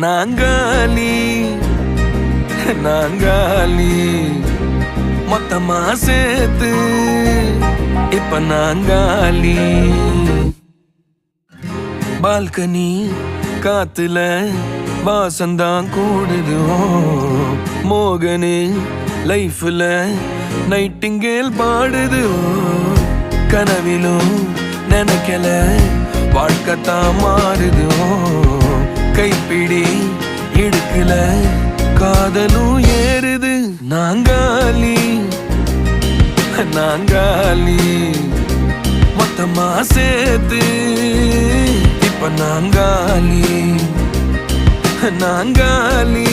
நாங்காலி நாங்காலி மொத்தமா சேர்த்து இப்ப நாங்காலி. பால்கனி காத்துல வாசந்தான் கூடுது. மோகனு லைஃப்ல நைட்டிங்கேல் பாடுது. கனவிலும் நினைக்கல வாழ்க்கைத்தான் மாறுது. கைப்பிடி இடுக்கல காதலும் ஏறுது. நாங்காலி நாங்காலி மொத்தமா சேர்த்து இப்ப நாங்காலி நாங்காலி.